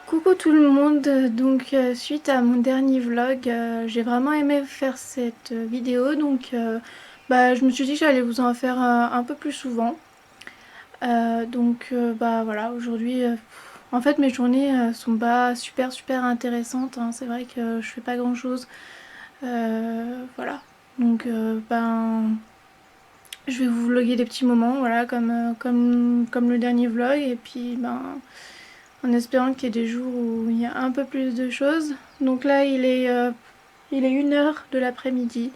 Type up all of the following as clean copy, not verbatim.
Coucou tout le monde, donc suite à mon dernier vlog, j'ai vraiment aimé faire cette vidéo, donc je me suis dit que j'allais vous en faire un peu plus souvent. Bah voilà, aujourd'hui, en fait mes journées sont pas super intéressantes, hein. C'est vrai que je fais pas grand chose, voilà. Donc je vais vous vlogger des petits moments, voilà, comme le dernier vlog, et puis en espérant qu'il y ait des jours où il y a un peu plus de choses. Donc là, il est 1 heure de l'après-midi.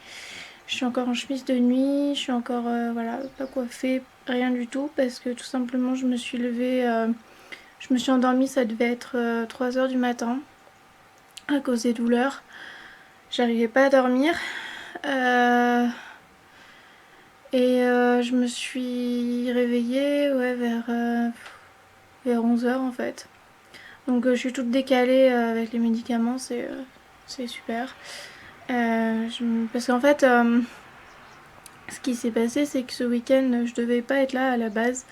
Je suis encore en chemise de nuit, je suis encore voilà, pas coiffée, rien du tout, parce que tout simplement je me suis levée, je me suis endormie, ça devait être 3 heures du matin, à cause des douleurs. J'arrivais pas à dormir. Euh, je me suis réveillée ouais, vers 11 heures en fait. Donc je suis toute décalée avec les médicaments, c'est super. Parce qu'en fait, ce qui s'est passé, c'est que ce week-end, je devais pas être là à la base.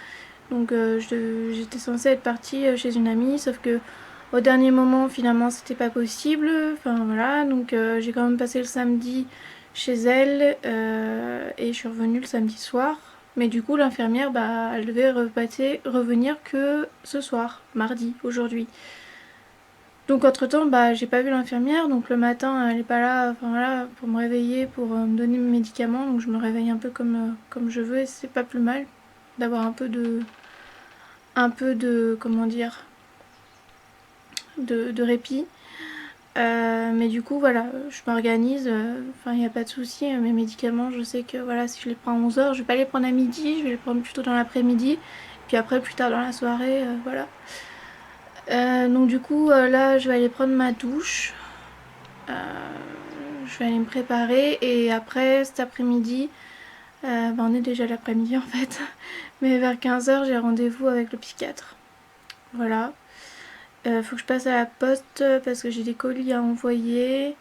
Donc j'étais censée être partie chez une amie, sauf que au dernier moment, finalement, c'était pas possible. Enfin voilà, donc j'ai quand même passé le samedi chez elle et je suis revenue le samedi soir. Mais du coup, l'infirmière, elle devait revenir que ce soir, mardi, aujourd'hui. Donc entre temps, j'ai pas vu l'infirmière, donc le matin elle est pas là, enfin voilà, pour me réveiller, pour me donner mes médicaments, donc je me réveille un peu comme je veux et c'est pas plus mal d'avoir un peu de, comment dire, de répit. Mais du coup voilà, je m'organise, enfin il n'y a pas de souci, mes médicaments, je sais que voilà, si je les prends à 11 heures, je vais pas les prendre à midi, je vais les prendre plutôt dans l'après-midi, puis après plus tard dans la soirée, voilà. Donc du coup là je vais aller prendre ma douche. Euh, je vais aller me préparer et après cet après-midi, on est déjà l'après-midi en fait, mais vers 15 heures j'ai rendez-vous avec le psychiatre. Voilà. Faut que je passe à la poste parce que j'ai des colis à envoyer.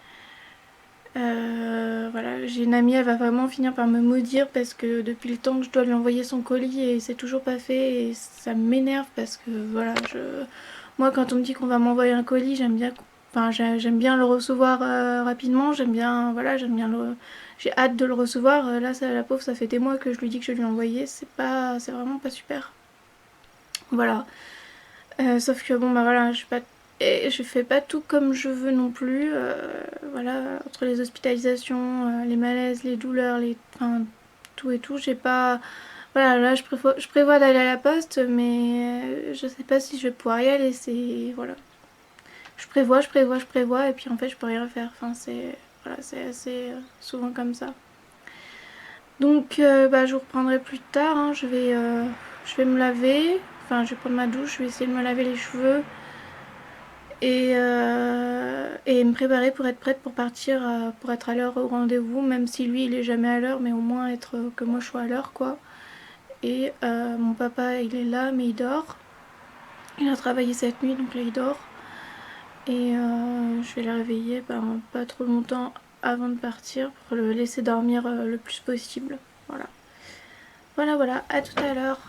Voilà, j'ai une amie, elle va vraiment finir par me maudire parce que depuis le temps que je dois lui envoyer son colis et c'est toujours pas fait et ça m'énerve parce que voilà, moi quand on me dit qu'on va m'envoyer un colis, j'aime bien le recevoir rapidement, j'aime bien, voilà, j'ai hâte de le recevoir. Là, ça, la pauvre, ça fait des mois que je lui dis que je vais lui envoyer, c'est vraiment pas super. Voilà. Sauf que bon, voilà, je fais pas tout comme je veux non plus. Voilà, entre les hospitalisations, les malaises, les douleurs, enfin, tout et tout, j'ai pas. Voilà, là, je prévois d'aller à la poste, mais je sais pas si je vais pouvoir y aller. C'est voilà, je prévois, et puis en fait, je peux rien faire. Enfin, c'est assez souvent comme ça. Donc, je vous reprendrai plus tard, hein. Je vais me laver. Enfin, je vais prendre ma douche, je vais essayer de me laver les cheveux et me préparer pour être prête pour partir, pour être à l'heure au rendez-vous, même si lui il est jamais à l'heure, mais au moins être que moi je sois à l'heure quoi. Et mon papa il est là, mais il dort. Il a travaillé cette nuit, donc là il dort. Et je vais le réveiller pas trop longtemps avant de partir pour le laisser dormir le plus possible. Voilà. Voilà, à tout à l'heure.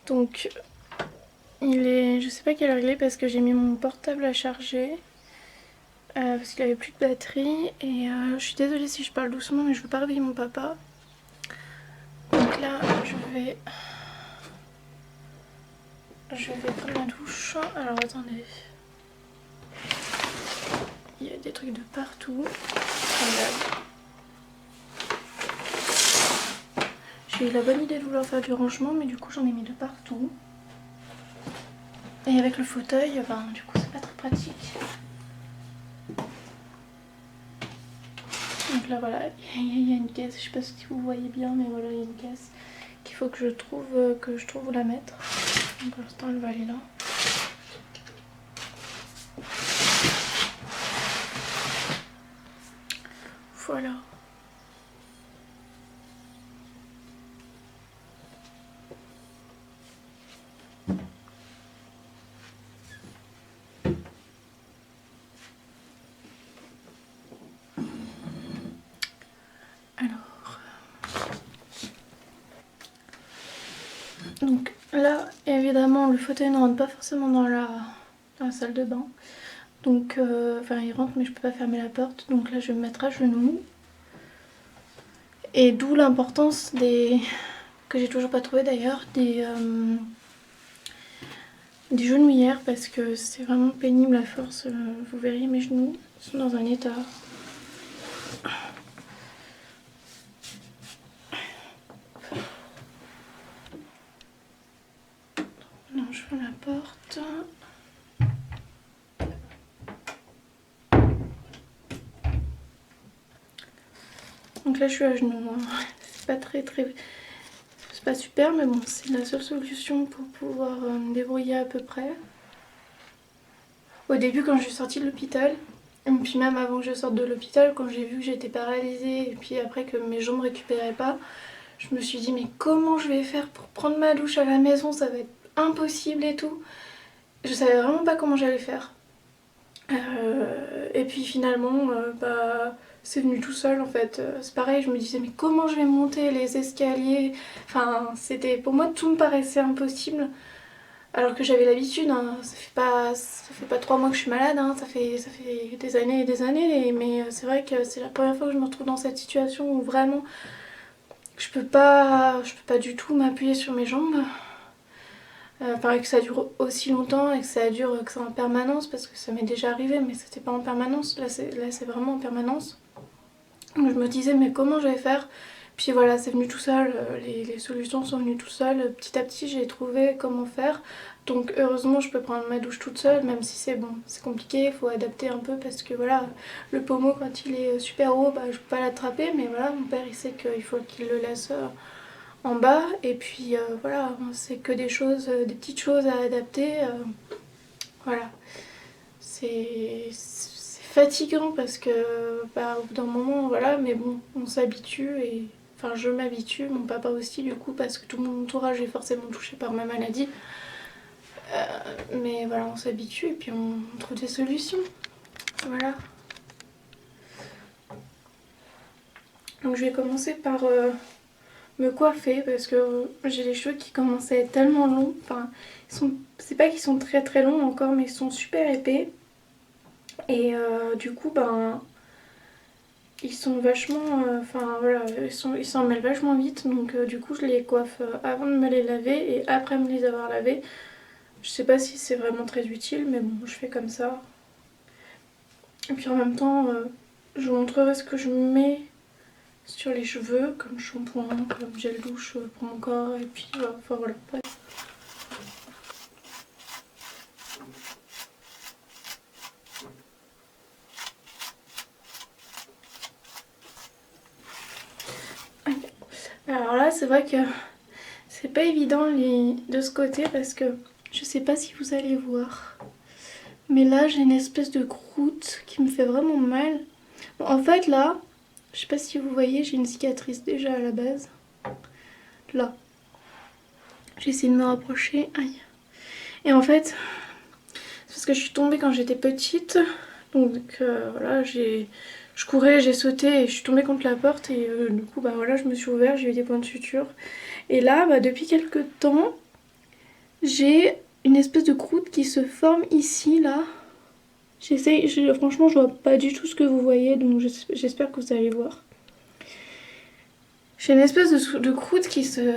Donc, je sais pas quelle heure il est parce que j'ai mis mon portable à charger. Parce qu'il avait plus de batterie. Et je suis désolée si je parle doucement, mais je veux pas réveiller mon papa. Donc là, je vais prendre ma douche. Alors attendez. Il y a des trucs de partout. Regarde. J'ai eu la bonne idée de vouloir faire du rangement, mais du coup j'en ai mis de partout. Et avec le fauteuil, du coup c'est pas très pratique. Donc là voilà, il y a une caisse, je sais pas si vous voyez bien, mais voilà, il y a une caisse qu'il faut que je trouve où la mettre. Donc pour l'instant elle va aller là. Voilà. Alors, donc là, évidemment, le fauteuil ne rentre pas forcément dans la dans la salle de bain. Donc, enfin il rentre mais je peux pas fermer la porte. Donc là je vais me mettre à genoux. Et d'où l'importance des... que j'ai toujours pas trouvé d'ailleurs, des genouillères parce que c'est vraiment pénible à force. Vous verriez mes genoux sont dans un état. Non, je ferme la porte. Donc là je suis à genoux. C'est pas c'est pas super mais bon c'est la seule solution pour pouvoir me débrouiller à peu près. Au début quand je suis sortie de l'hôpital, et puis même avant que je sorte de l'hôpital, quand j'ai vu que j'étais paralysée et puis après que mes jambes récupéraient pas, je me suis dit mais comment je vais faire pour prendre ma douche à la maison, ça va être impossible et tout. Je savais vraiment pas comment j'allais faire. Et puis finalement, c'est venu tout seul en fait. C'est pareil, je me disais mais comment je vais monter les escaliers. Enfin, pour moi tout me paraissait impossible. Alors que j'avais l'habitude, hein. Ça fait pas 3 mois que je suis malade, hein. Ça fait des années et des années. Mais c'est vrai que c'est la première fois que je me retrouve dans cette situation où vraiment je peux pas du tout m'appuyer sur mes jambes. Pareil que ça dure aussi longtemps et que ça dure que c'est en permanence parce que ça m'est déjà arrivé mais c'était pas en permanence, là c'est vraiment en permanence. Donc je me disais mais comment je vais faire? Puis voilà, c'est venu tout seul, les solutions sont venues tout seul, petit à petit j'ai trouvé comment faire. Donc heureusement je peux prendre ma douche toute seule même si c'est compliqué, il faut adapter un peu parce que voilà, le pommeau quand il est super haut, je peux pas l'attraper mais voilà, mon père il sait qu'il faut qu'il le laisse en bas et puis voilà, c'est que des petites choses à adapter. Voilà, c'est fatigant parce que au bout d'un moment voilà, mais bon, on s'habitue et enfin je m'habitue, mon papa aussi du coup parce que tout mon entourage est forcément touché par ma maladie. Mais voilà, on s'habitue et puis on trouve des solutions. Voilà. Donc je vais commencer par me coiffer parce que j'ai les cheveux qui commencent à être tellement longs. Enfin, c'est pas qu'ils sont très très longs encore, mais ils sont super épais. Et du coup, ils sont vachement. Enfin voilà, ils s'en mêlent vachement vite. Donc du coup, je les coiffe avant de me les laver et après me les avoir lavés. Je sais pas si c'est vraiment très utile, mais bon, je fais comme ça. Et puis en même temps, je vous montrerai ce que je mets sur les cheveux, comme shampoing, comme gel douche pour mon corps, et puis enfin voilà. Bref. Alors là, c'est vrai que c'est pas évident de ce côté parce que je sais pas si vous allez voir. Mais là, j'ai une espèce de croûte qui me fait vraiment mal. Bon, en fait, là, je sais pas si vous voyez, j'ai une cicatrice déjà à la base. Là. J'ai essayé de me rapprocher. Aïe. Et en fait, c'est parce que je suis tombée quand j'étais petite. Donc voilà, je courais, j'ai sauté et je suis tombée contre la porte. Et du coup, voilà, je me suis ouverte, j'ai eu des points de suture. Et là, depuis quelques temps, j'ai une espèce de croûte qui se forme ici, là. Franchement, je vois pas du tout ce que vous voyez, donc j'espère que vous allez voir. J'ai une espèce de croûte qui se...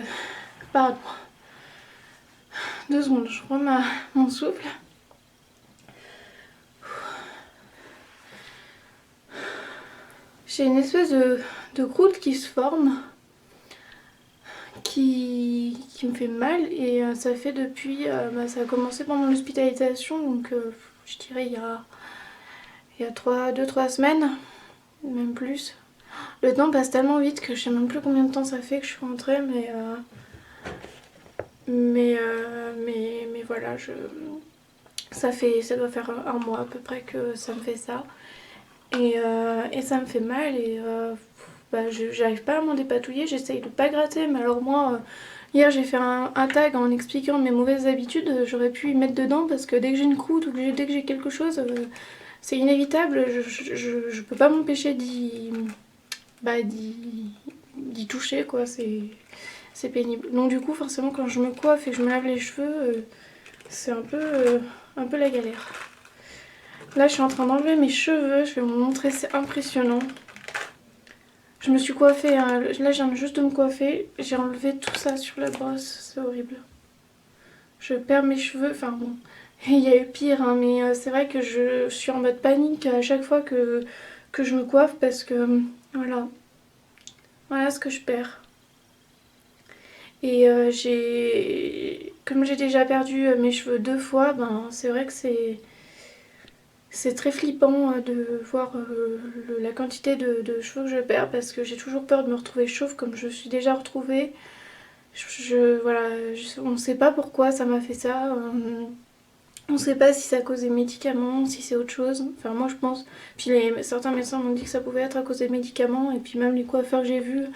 Pardon. 2 secondes, je prends mon souffle. J'ai une espèce de croûte qui se forme, qui me fait mal et ça fait depuis... ça a commencé pendant l'hospitalisation, donc je dirais il y a 2-3 semaines, même plus. Le temps passe tellement vite que je sais même plus combien de temps ça fait que je suis rentrée, mais voilà, ça doit faire un mois à peu près que ça me fait ça. Et ça me fait mal et j'arrive pas à m'en dépatouiller, j'essaye de pas gratter, mais alors moi, hier j'ai fait un tag en expliquant mes mauvaises habitudes, j'aurais pu y mettre dedans parce que dès que j'ai une croûte ou dès que j'ai quelque chose, c'est inévitable, je peux pas m'empêcher d'y toucher quoi, c'est pénible. Donc du coup forcément quand je me coiffe et que je me lave les cheveux, c'est un peu la galère. Là je suis en train d'enlever mes cheveux, je vais vous montrer, c'est impressionnant. Je me suis coiffée, hein. Là je viens juste de me coiffer, j'ai enlevé tout ça sur la brosse, c'est horrible. Je perds mes cheveux, enfin bon, il y a eu pire, hein, mais c'est vrai que je suis en mode panique à chaque fois que je me coiffe parce que voilà, voilà ce que je perds. Et comme j'ai déjà perdu mes cheveux 2 fois, ben c'est vrai que c'est très flippant de voir la quantité de cheveux que je perds parce que j'ai toujours peur de me retrouver chauve comme je suis déjà retrouvée. Voilà, on ne sait pas pourquoi ça m'a fait ça. On ne sait pas si c'est à cause des médicaments, si c'est autre chose. Enfin moi je pense. Puis certains médecins m'ont dit que ça pouvait être à cause des médicaments et puis même les coiffeurs que j'ai vus.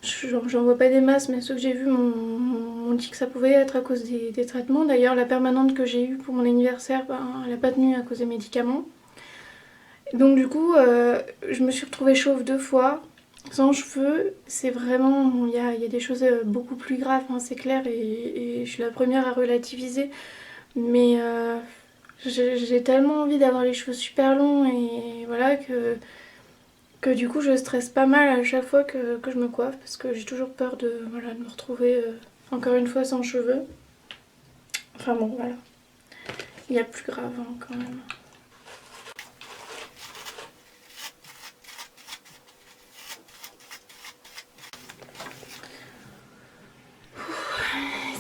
J'en vois pas des masses, mais ceux que j'ai vus m'ont dit que ça pouvait être à cause des traitements. D'ailleurs, la permanente que j'ai eue pour mon anniversaire, ben, elle n'a pas tenu à cause des médicaments. Donc du coup, je me suis retrouvée chauve 2 fois, sans cheveux. C'est vraiment, il y a des choses beaucoup plus graves, hein, c'est clair, et je suis la première à relativiser. Mais j'ai tellement envie d'avoir les cheveux super longs et voilà que du coup je stresse pas mal à chaque fois que je me coiffe parce que j'ai toujours peur voilà, de me retrouver encore une fois sans cheveux. Enfin bon voilà, il y a plus grave hein, quand même.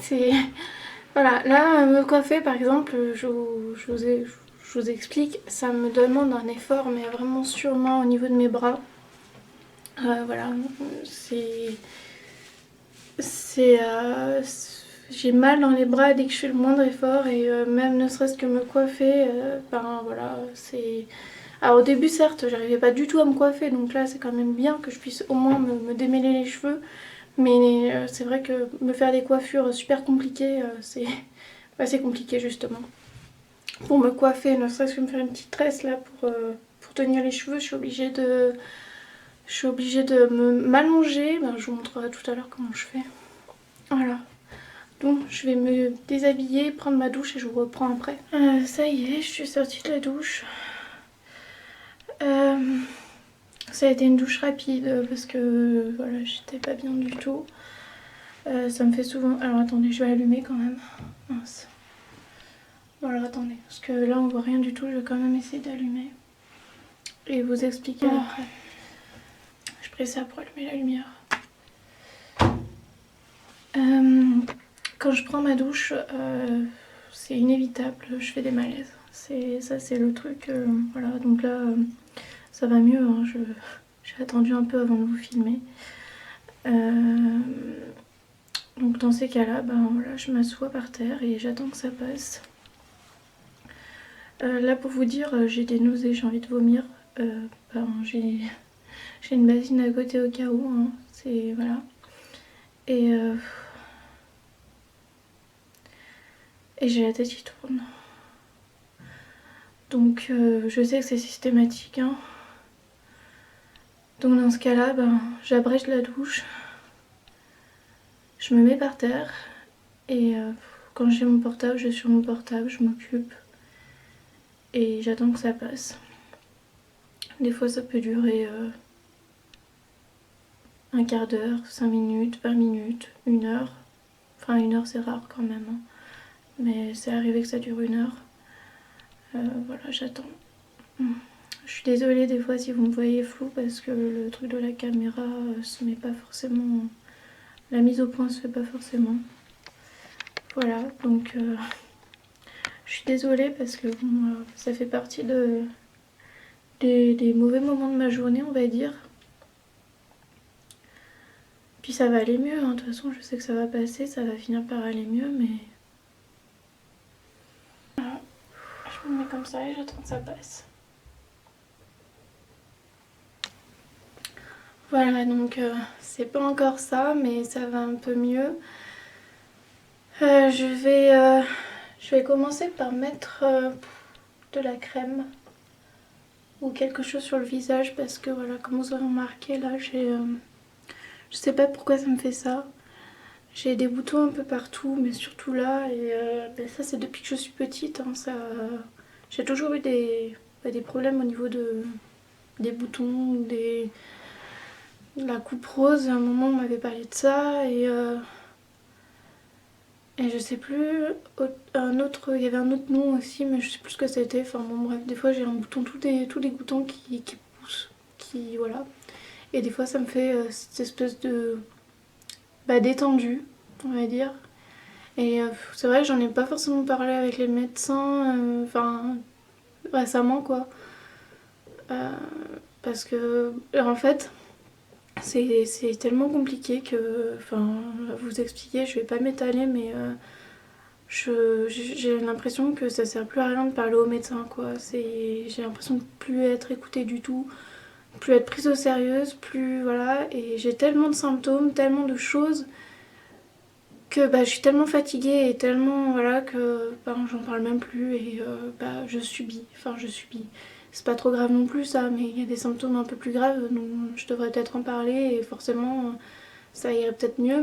C'est... Voilà, là me coiffer par exemple, je vous explique, ça me demande un effort mais vraiment surmain au niveau de mes bras. Voilà, c'est... C'est... j'ai mal dans les bras dès que je fais le moindre effort et même ne serait-ce que me coiffer, ben voilà, c'est... Alors au début certes j'arrivais pas du tout à me coiffer donc là c'est quand même bien que je puisse au moins me démêler les cheveux mais c'est vrai que me faire des coiffures super compliquées c'est compliqué justement. Pour me coiffer, ne serait-ce que me faire une petite tresse là pour tenir les cheveux, je suis obligée de m'allonger, ben, je vous montrerai tout à l'heure comment je fais. Voilà. Donc je vais me déshabiller, prendre ma douche et je vous reprends après. Ça y est, je suis sortie de la douche. Ça a été une douche rapide parce que voilà, j'étais pas bien du tout. Ça me fait souvent... Alors attendez, je vais allumer quand même. Mince. Bon alors attendez, parce que là on voit rien du tout, je vais quand même essayer d'allumer. Et vous expliquer après. Je prie ça pour allumer la lumière. Quand je prends ma douche, c'est inévitable, je fais des malaises. Ça c'est le truc, voilà, donc là ça va mieux, hein, j'ai attendu un peu avant de vous filmer. Donc dans ces cas-là, ben voilà, je m'assois par terre et j'attends que ça passe. Là pour vous dire, j'ai des nausées, j'ai envie de vomir. Ben, j'ai une bassine à côté au cas où, hein, c'est voilà. Et j'ai la tête qui tourne. Donc je sais que c'est systématique, hein. Donc dans ce cas-là, ben, j'abrège la douche, je me mets par terre et quand j'ai mon portable, je suis sur mon portable, je m'occupe et j'attends que ça passe. Des fois ça peut durer un quart d'heure, 5 minutes, 20 minutes, 1 heure. Enfin 1 heure c'est rare quand même, hein. Mais c'est arrivé que ça dure 1 heure. Voilà, j'attends. Je suis désolée des fois si vous me voyez flou parce que le truc de la caméra se met pas forcément... La mise au point se fait pas forcément. Voilà, donc je suis désolée parce que bon, ça fait partie des mauvais moments de ma journée, on va dire. Puis ça va aller mieux, hein. De toute façon je sais que ça va passer, ça va finir par aller mieux, mais... Voilà. Je me mets comme ça et j'attends que ça passe. Voilà, donc c'est pas encore ça, mais ça va un peu mieux. Je vais commencer par mettre de la crème ou quelque chose sur le visage parce que voilà, comme vous aurez remarqué là, je sais pas pourquoi ça me fait ça. J'ai des boutons un peu partout, mais surtout là, et ça c'est depuis que je suis petite, hein, j'ai toujours eu des problèmes au niveau des boutons, de la coupe rose. À un moment on m'avait parlé de ça, et je sais plus, il y avait un autre nom aussi, mais je sais plus ce que c'était. Enfin bon bref, des fois j'ai un bouton tout dégoûtant qui pousse, voilà. Et des fois ça me fait cette espèce de d'étendue, on va dire. Et c'est vrai que j'en ai pas forcément parlé avec les médecins, récemment quoi. Euh, Parce que en fait c'est tellement compliqué que, vous expliquer, je vais pas m'étaler, mais j'ai l'impression que ça sert plus à rien de parler au médecin quoi. J'ai l'impression de plus être écoutée du tout, plus être prise au sérieux, plus voilà. Et j'ai tellement de symptômes, tellement de choses que je suis tellement fatiguée et tellement voilà que j'en parle même plus et je subis. Je subis. C'est pas trop grave non plus ça, mais il y a des symptômes un peu plus graves donc je devrais peut-être en parler et forcément ça irait peut-être mieux,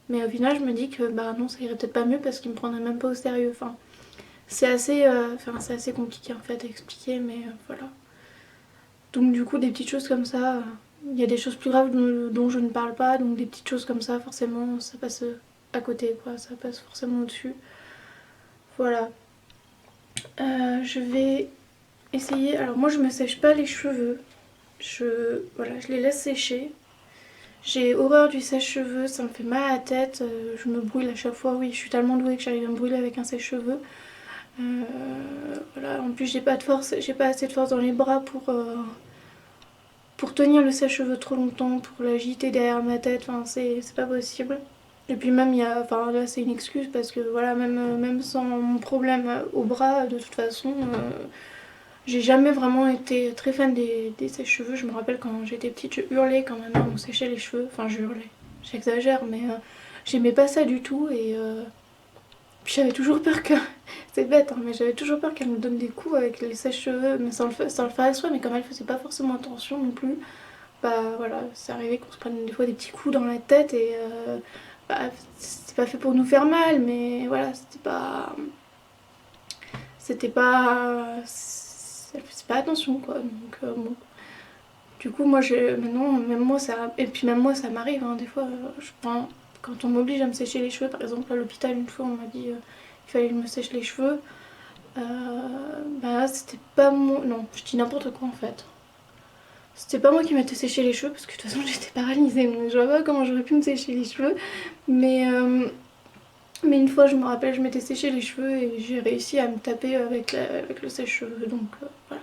mais au final je me dis que non, ça irait peut-être pas mieux parce qu'il me prendrait même pas au sérieux. C'est assez compliqué en fait à expliquer, mais voilà. Donc du coup des petites choses comme ça, il y a des choses plus graves dont je ne parle pas, donc des petites choses comme ça forcément ça passe à côté quoi, ça passe forcément au-dessus. Voilà. Je vais essayer. Alors moi je me sèche pas les cheveux. Je les laisse sécher. J'ai horreur du sèche-cheveux, ça me fait mal à la tête, je me brûle à chaque fois. Oui, je suis tellement douée que j'arrive à me brûler avec un sèche-cheveux. Voilà, en plus j'ai pas de force, j'ai pas assez de force dans les bras pour tenir le sèche-cheveux trop longtemps, pour l'agiter derrière ma tête, c'est pas possible. Et puis même, là c'est une excuse parce que voilà, même sans mon problème au bras, de toute façon, j'ai jamais vraiment été très fan des sèche-cheveux. Je me rappelle quand j'étais petite, je hurlais quand ma mère me séchait les cheveux. Enfin, je hurlais, j'exagère, mais j'aimais pas ça du tout. Et puis j'avais toujours peur que. C'est bête, hein, mais j'avais toujours peur qu'elle me donne des coups avec les sèche-cheveux, mais sans le faire exprès. Mais comme elle faisait pas forcément attention non plus, voilà, c'est arrivé qu'on se prenne des fois des petits coups dans la tête et c'était pas fait pour nous faire mal, mais voilà, elle faisait pas attention quoi. Donc bon. Du coup moi maintenant même moi ça et puis même moi ça m'arrive hein, des fois je prends quand on m'oblige à me sécher les cheveux par exemple à l'hôpital une fois on m'a dit qu'il fallait que je me sèche les cheveux. C'était pas mon non, je dis n'importe quoi en fait. C'était pas moi qui m'étais séché les cheveux parce que de toute façon j'étais paralysée donc je vois pas comment j'aurais pu me sécher les cheveux. Mais une fois je me rappelle je m'étais séché les cheveux et j'ai réussi à me taper avec le sèche-cheveux donc voilà.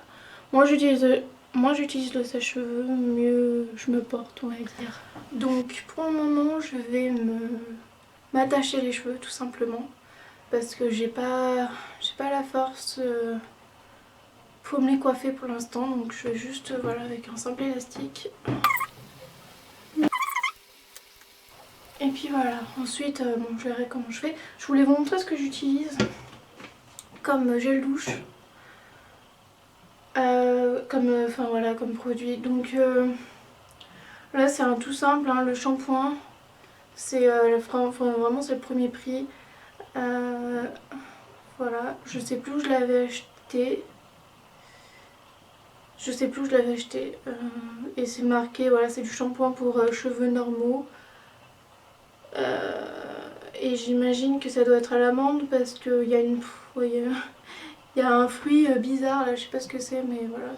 Moi j'utilise le sèche-cheveux, mieux je me porte on va dire. Donc pour le moment je vais m'attacher les cheveux tout simplement parce que j'ai pas la force pour me les coiffer pour l'instant donc je vais juste voilà avec un simple élastique. Et puis voilà, ensuite je verrai comment je fais. Je voulais vous montrer ce que j'utilise comme gel douche. Comme produit. Donc là c'est un tout simple, hein, le shampoing. C'est vraiment c'est le premier prix. Voilà, je sais plus où je l'avais acheté. Et c'est marqué, voilà, c'est du shampoing pour cheveux normaux. Et j'imagine que ça doit être à l'amande parce qu'il y a une. Il y a un fruit bizarre là, je sais pas ce que c'est, mais voilà.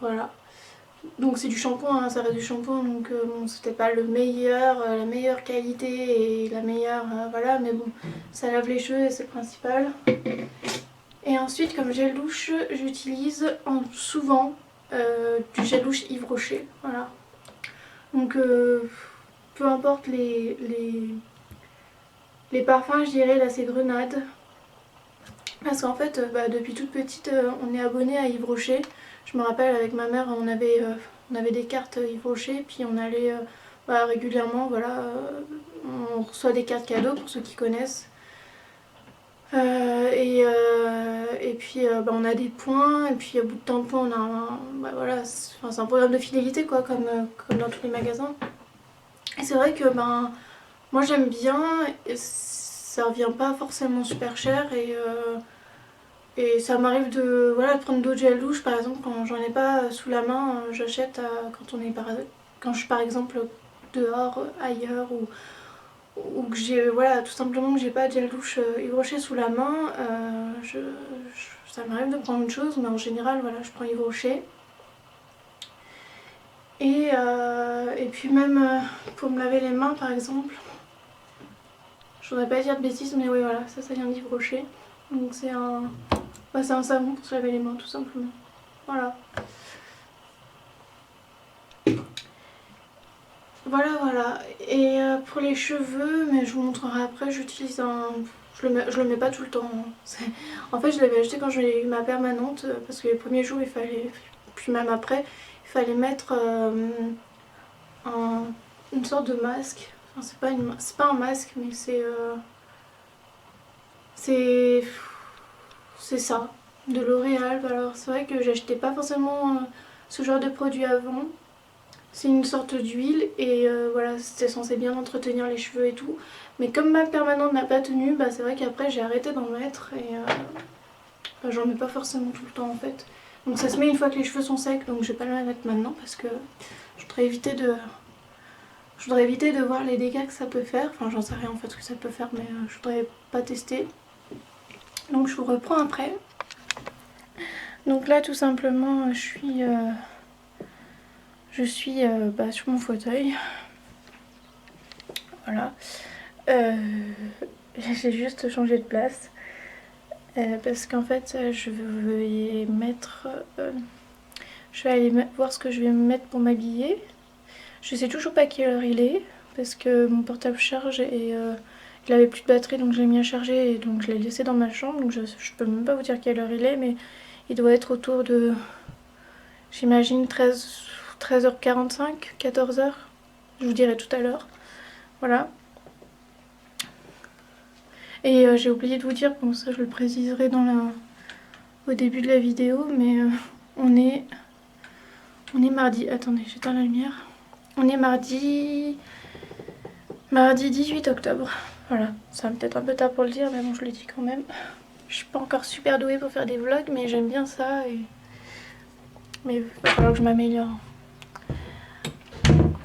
Voilà. Donc c'est du shampoing, hein, ça reste du shampoing, donc bon, c'était pas la meilleure qualité et la meilleure, voilà, mais bon, ça lave les cheveux et c'est le principal. Et ensuite, comme gel douche, j'utilise souvent du gel douche Yves Rocher, voilà. Donc peu importe les parfums, je dirais, là c'est grenade. Parce qu'en fait, depuis toute petite, on est abonné à Yves Rocher. Je me rappelle avec ma mère, on avait des cartes Yves Rocher, puis on allait régulièrement, voilà, on reçoit des cartes cadeaux pour ceux qui connaissent. Et puis on a des points, et puis au bout de tant de points, on a voilà, c'est un programme de fidélité quoi, comme dans tous les magasins. Et c'est vrai que moi j'aime bien, et ça revient pas forcément super cher et ça m'arrive de, voilà, de prendre d'autres gels douche par exemple quand j'en ai pas sous la main, j'achète quand je suis par exemple dehors, ailleurs ou que j'ai, voilà, tout simplement que j'ai pas de gel douche Yves Rocher sous la main, ça m'arrive de prendre autre chose, mais en général voilà, je prends Yves Rocher. Et puis même pour me laver les mains par exemple, je voudrais pas dire de bêtises, mais oui voilà, ça vient d'Yves Rocher. Donc c'est un savon pour se laver les mains tout simplement. Voilà. Voilà. Et pour les cheveux, mais je vous montrerai après, j'utilise un... Je le mets pas tout le temps, hein. En fait, je l'avais acheté quand j'ai eu ma permanente, parce que les premiers jours, il fallait... Puis même après, il fallait mettre une sorte de masque. Enfin, c'est pas un masque, mais c'est... C'est ça, de L'Oréal. Alors c'est vrai que j'achetais pas forcément ce genre de produit avant. C'est une sorte d'huile et voilà, c'était censé bien entretenir les cheveux et tout. Mais comme ma permanente n'a pas tenu, c'est vrai qu'après j'ai arrêté d'en mettre et j'en mets pas forcément tout le temps en fait. Donc ça se met une fois que les cheveux sont secs, donc je vais pas le mettre maintenant parce que je voudrais éviter de, voir les dégâts que ça peut faire. Enfin j'en sais rien en fait ce que ça peut faire, mais je voudrais pas tester. Donc je vous reprends après. Donc là tout simplement je suis sur mon fauteuil. Voilà. J'ai juste changé de place. Parce qu'en fait, je vais mettre. Je vais aller voir ce que je vais me mettre pour m'habiller. Je sais toujours pas quelle heure il est. Parce que mon portable charge et il avait plus de batterie, donc je l'ai mis à charger et donc je l'ai laissé dans ma chambre. Donc je peux même pas vous dire quelle heure il est, mais il doit être autour de. J'imagine 13h45, 14h. Je vous dirai tout à l'heure. Voilà. Et j'ai oublié de vous dire, bon ça je le préciserai au début de la vidéo, mais on est mardi. Attendez, j'éteins la lumière. On est mardi 18 octobre. Voilà, ça va peut-être un peu tard pour le dire, mais bon je le dis quand même. Je suis pas encore super douée pour faire des vlogs, mais j'aime bien ça. Mais il va falloir que je m'améliore.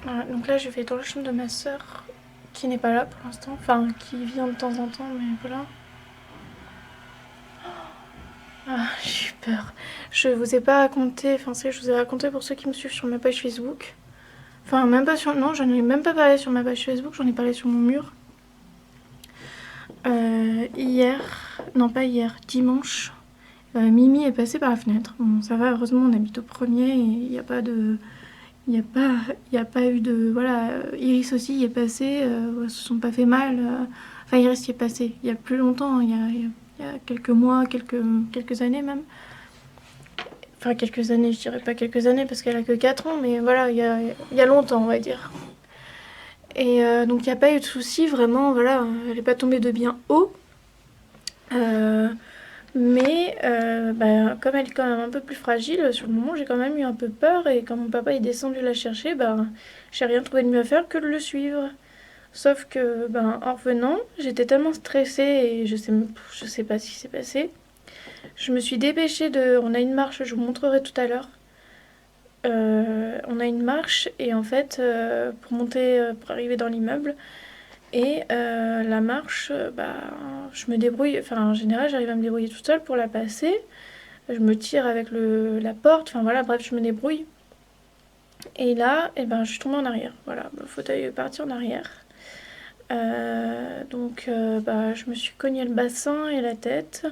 Voilà, donc là je vais dans la chambre de ma soeur, qui n'est pas là pour l'instant. Enfin, qui vient de temps en temps, mais voilà. Ah, j'ai eu peur. Je vous ai pas raconté, enfin je vous ai raconté pour ceux qui me suivent sur ma page Facebook. Enfin, même pas sur... Non, j'en ai même pas parlé sur ma page Facebook, j'en ai parlé sur mon mur. Hier... Non, pas hier, dimanche, Mimi est passée par la fenêtre. Bon, ça va, heureusement, on habite au premier et il n'y a pas de... Il n'y a pas eu de... Voilà, Iris aussi y est passée, ils se sont pas fait mal. Enfin, Iris y est passée il y a plus longtemps, il y a quelques mois, quelques années même. Enfin, quelques années, je dirais pas quelques années parce qu'elle a que 4 ans, mais voilà, il y a longtemps, on va dire. Et donc, il n'y a pas eu de soucis, vraiment, voilà, elle n'est pas tombée de bien haut. Mais comme elle est quand même un peu plus fragile, sur le moment, j'ai quand même eu un peu peur. Et quand mon papa est descendu la chercher, j'ai rien trouvé de mieux à faire que de le suivre. Sauf que, en revenant, j'étais tellement stressée et je sais pas ce qui s'est passé. Je me suis dépêchée de... On a une marche, je vous montrerai tout à l'heure. On a une marche et en fait, pour monter, pour arriver dans l'immeuble, et la marche, je me débrouille, enfin en général j'arrive à me débrouiller toute seule pour la passer. Je me tire avec la porte, enfin voilà, bref, je me débrouille. Et là, je suis tombée en arrière, voilà, le fauteuil est parti en arrière. Donc je me suis cogné le bassin et la tête.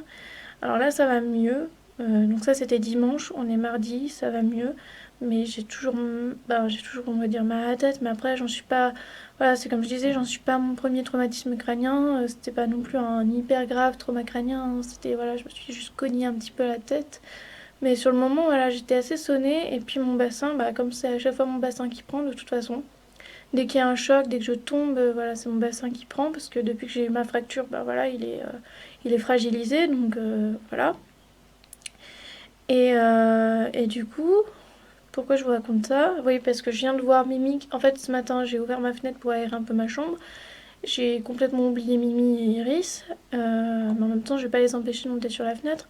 Alors là ça va mieux. Donc ça c'était dimanche, on est mardi, ça va mieux. Mais j'ai toujours, on va dire, mal à la tête. Mais après, j'en suis pas... Voilà, c'est comme je disais, j'en suis pas à mon premier traumatisme crânien. C'était pas non plus un hyper grave trauma crânien, hein. C'était, voilà, je me suis juste cogné un petit peu la tête. Mais sur le moment, voilà, j'étais assez sonnée. Et puis mon bassin, comme c'est à chaque fois mon bassin qui prend, de toute façon. Dès qu'il y a un choc, dès que je tombe, voilà, c'est mon bassin qui prend. Parce que depuis que j'ai eu ma fracture, voilà, il est fragilisé. Donc, voilà. Et du coup... Pourquoi je vous raconte ça? Oui, parce que je viens de voir Mimi. En fait, ce matin, j'ai ouvert ma fenêtre pour aérer un peu ma chambre. J'ai complètement oublié Mimi et Iris. Mais en même temps, je vais pas les empêcher de monter sur la fenêtre.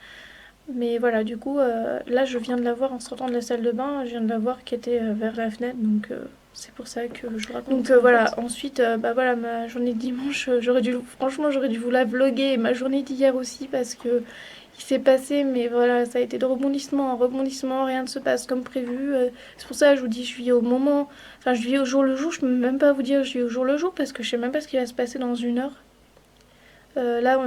Mais voilà, du coup, là, je viens de la voir en sortant de la salle de bain. Je viens de la voir qui était vers la fenêtre. Donc, c'est pour ça que je vous raconte. Donc, voilà. Ensuite, bah voilà, ma journée de dimanche, franchement, j'aurais dû vous la vlogger. Et ma journée d'hier aussi, parce que il s'est passé, mais voilà, ça a été de rebondissement en rebondissement, rien ne se passe comme prévu. C'est pour ça que je vous dis, je vis au moment, enfin, je vis au jour le jour. Je peux même pas vous dire, je vis au jour le jour parce que je sais même pas ce qui va se passer dans une heure. Là,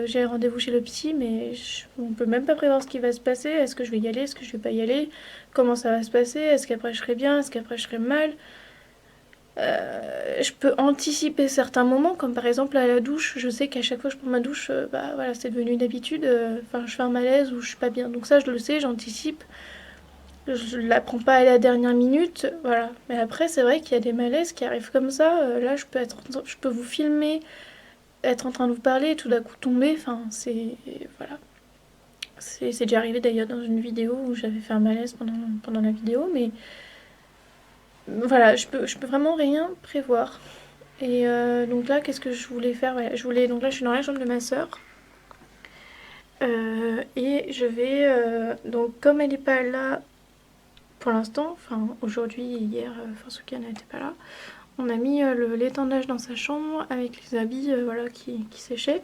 j'ai rendez-vous chez le psy, mais on peut même pas prévoir ce qui va se passer. Est-ce que je vais y aller? Est-ce que je vais pas y aller? Comment ça va se passer? Est-ce qu'après je serai bien? Est-ce qu'après je serai mal? Je peux anticiper certains moments, comme par exemple à la douche. Je sais qu'à chaque fois que je prends ma douche, bah voilà, c'est devenu une habitude. Enfin, je fais un malaise ou je suis pas bien. Donc ça, je le sais, j'anticipe. Je la prends pas à la dernière minute, voilà. Mais après, c'est vrai qu'il y a des malaises qui arrivent comme ça. Là, je peux vous filmer, être en train de vous parler et tout d'un coup tomber. Enfin, c'est voilà. C'est déjà arrivé d'ailleurs dans une vidéo où j'avais fait un malaise pendant la vidéo, mais voilà, je peux vraiment rien prévoir. Et donc là, qu'est-ce que je voulais faire? Ouais, donc là, je suis dans la chambre de ma sœur. Et je vais... donc comme elle n'est pas là pour l'instant, enfin aujourd'hui, hier, enfin ce week-end elle n'était pas là, on a mis l'étendage dans sa chambre avec les habits voilà, qui séchaient.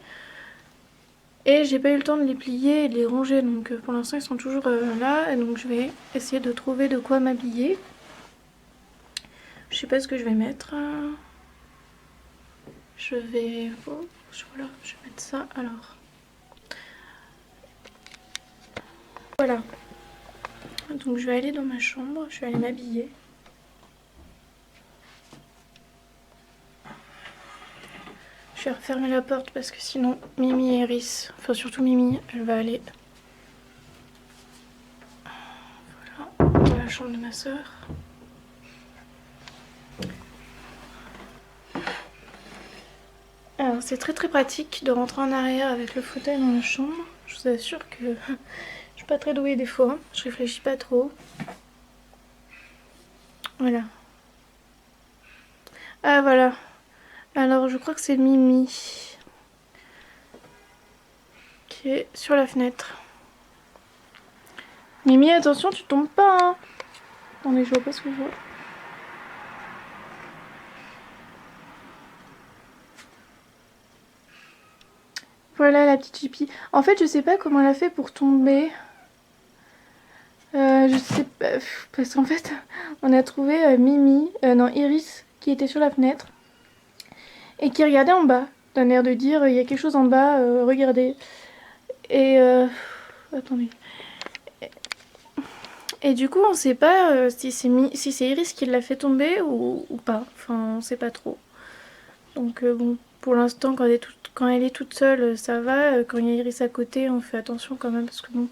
Et j'ai pas eu le temps de les plier et de les ranger, donc pour l'instant ils sont toujours là. Et donc je vais essayer de trouver de quoi m'habiller. Je sais pas ce que je vais mettre. Je vais... Oh, voilà, je vais mettre ça alors. Voilà. Donc je vais aller dans ma chambre, je vais aller m'habiller. Je vais refermer la porte parce que sinon Mimi et Iris, enfin surtout Mimi, elle va aller voilà, dans la chambre de ma soeur. Alors c'est très pratique de rentrer en arrière avec le fauteuil dans la chambre. Je vous assure que je suis pas très douée des fois, je réfléchis pas trop. Voilà. Ah voilà. Alors je crois que c'est Mimi qui est sur la fenêtre. Mimi, attention, tu tombes pas, hein. Attendez, je vois pas ce que je vois. Voilà la petite chipie. En fait, je sais pas comment elle a fait pour tomber. Je sais pas, parce qu'en fait, on a trouvé non, Iris, qui était sur la fenêtre et qui regardait en bas, d'un air de dire il y a quelque chose en bas, regardez. Et attendez. Et du coup, on sait pas si c'est Iris qui l'a fait tomber ou pas. Enfin, on sait pas trop. Donc bon, pour l'instant, quand elle est toute seule, ça va. Quand il y a Iris à côté, on fait attention quand même parce que bon,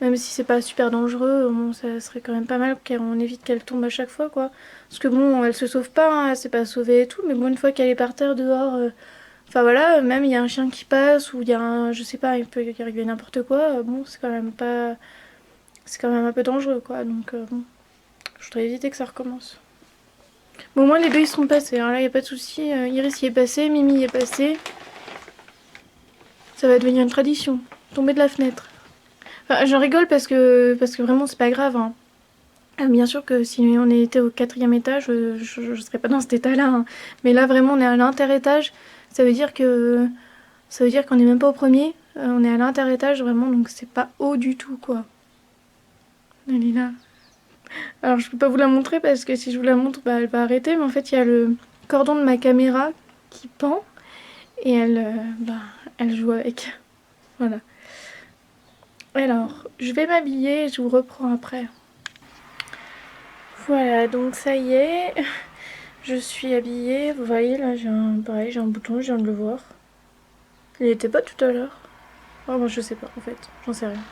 même si c'est pas super dangereux, bon, ça serait quand même pas mal qu'on évite qu'elle tombe à chaque fois, quoi. Parce que bon, elle se sauve pas, hein, elle s'est pas sauvée et tout, mais bon, une fois qu'elle est par terre dehors, enfin voilà, même il y a un chien qui passe ou il y a je sais pas, il peut y arriver n'importe quoi, bon, c'est quand même un peu dangereux, quoi. Donc bon, je voudrais éviter que ça recommence. Bon, au moins les deux ils sont passés, hein, là il y a pas de souci. Iris y est passé, Mimi y est passé. Ça va devenir une tradition, tomber de la fenêtre. Enfin, j'en rigole parce que vraiment c'est pas grave, hein. Bien sûr que si on était au 4e étage, je serais pas dans cet état-là, hein. Mais là vraiment on est à l'inter-étage, ça veut dire qu'on est même pas au premier, on est à l'inter-étage vraiment, donc c'est pas haut du tout, quoi. Elle est là. Alors je peux pas vous la montrer parce que si je vous la montre, bah, elle va arrêter, mais en fait il y a le cordon de ma caméra qui pend et elle joue avec. Voilà. Alors, je vais m'habiller et je vous reprends après. Voilà, donc ça y est, je suis habillée. Vous voyez là, pareil, j'ai un bouton, je viens de le voir. Il était pas tout à l'heure. Oh, bon, je sais pas en fait, j'en sais rien.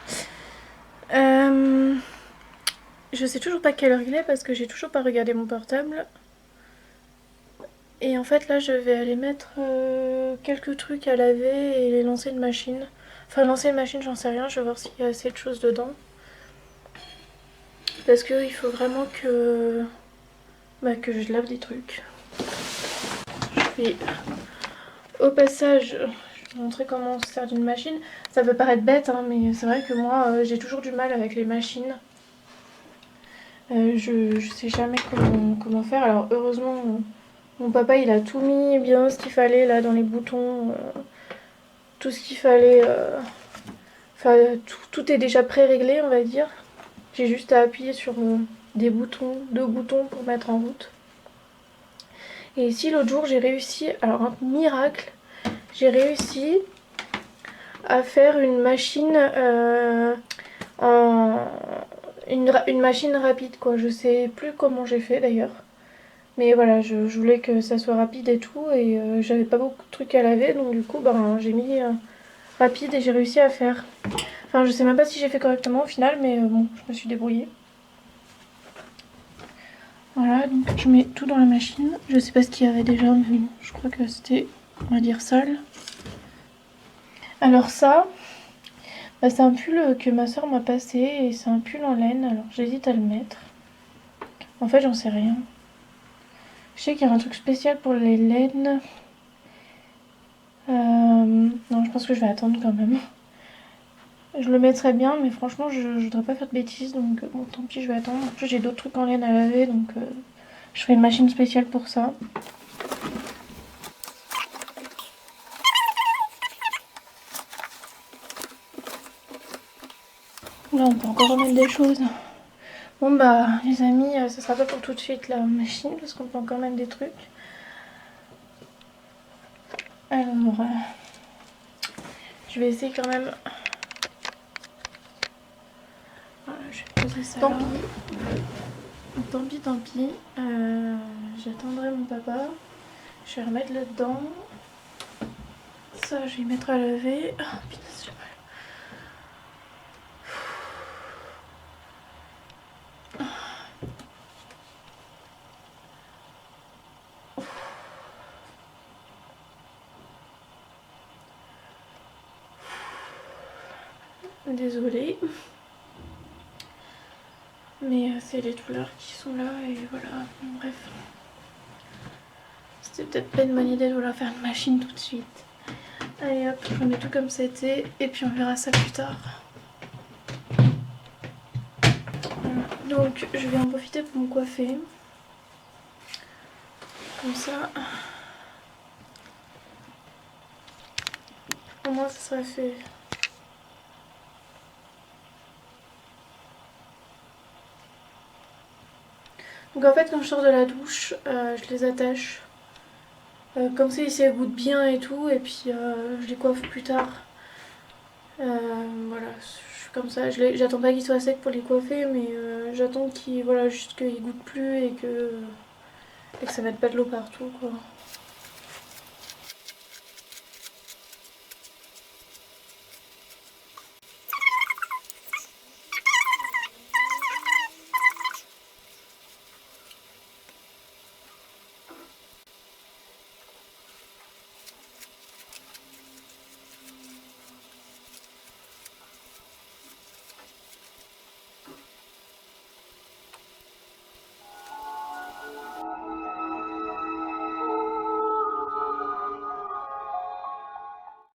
Je sais toujours pas quelle heure il est parce que j'ai toujours pas regardé mon portable. Et en fait là, je vais aller mettre quelques trucs à laver et les lancer une machine. Enfin, lancer une machine, j'en sais rien, je vais voir s'il y a assez de choses dedans. parce qu'il faut vraiment que je lave des trucs. Je vais au passage, je vais vous montrer comment on se sert d'une machine. Ça peut paraître bête, hein, mais c'est vrai que moi j'ai toujours du mal avec les machines. Je sais jamais comment faire. Alors heureusement, mon papa il a tout mis bien ce qu'il fallait là dans les boutons, tout ce qu'il fallait. Enfin, tout est déjà pré-réglé, on va dire. J'ai juste à appuyer sur des boutons, deux boutons pour mettre en route. Et ici, l'autre jour, j'ai réussi, alors un miracle, j'ai réussi à faire une machine une machine rapide, quoi. Je sais plus comment j'ai fait d'ailleurs. Mais voilà, je voulais que ça soit rapide et tout, et j'avais pas beaucoup de trucs à laver, donc du coup, ben, j'ai mis rapide et j'ai réussi à faire. Enfin, je sais même pas si j'ai fait correctement au final, mais bon, je me suis débrouillée. Voilà, donc je mets tout dans la machine. Je sais pas ce qu'il y avait déjà, mais bon, je crois que c'était, on va dire, sale. Alors ça, bah, c'est un pull que ma soeur m'a passé et c'est un pull en laine, alors j'hésite à le mettre. En fait, j'en sais rien. Je sais qu'il y a un truc spécial pour les laines. Non, je pense que je vais attendre quand même. Je le mettrais bien, mais franchement, je voudrais pas faire de bêtises, donc bon, tant pis, je vais attendre. En plus, j'ai d'autres trucs en laine à laver, donc je ferai une machine spéciale pour ça. Là, on peut encore remettre des choses. Bon bah, les amis, ça sera pas pour tout de suite la machine, parce qu'on peut encore mettre des trucs. Alors, je vais essayer quand même. Voilà, je vais poser ça. Tant pis. Tant pis, tant pis. J'attendrai mon papa. Je vais remettre là-dedans. Ça, je vais mettre à laver. Oh, putain, j'ai mal. Désolée. Mais c'est les douleurs qui sont là et voilà. Bref. C'était peut-être pas une bonne idée de vouloir faire une machine tout de suite. Allez hop, je remets tout comme c'était et puis on verra ça plus tard. Voilà. Donc je vais en profiter pour me coiffer. Comme ça. Au moins ça sera fait. Donc en fait quand je sors de la douche, je les attache. Comme ça ici elles goûtent bien et tout et puis je les coiffe plus tard. Voilà, je suis comme ça. J'attends pas qu'ils soient secs pour les coiffer mais j'attends qu'ils, voilà, juste qu'ils goûtent plus et que ça mette pas de l'eau partout quoi.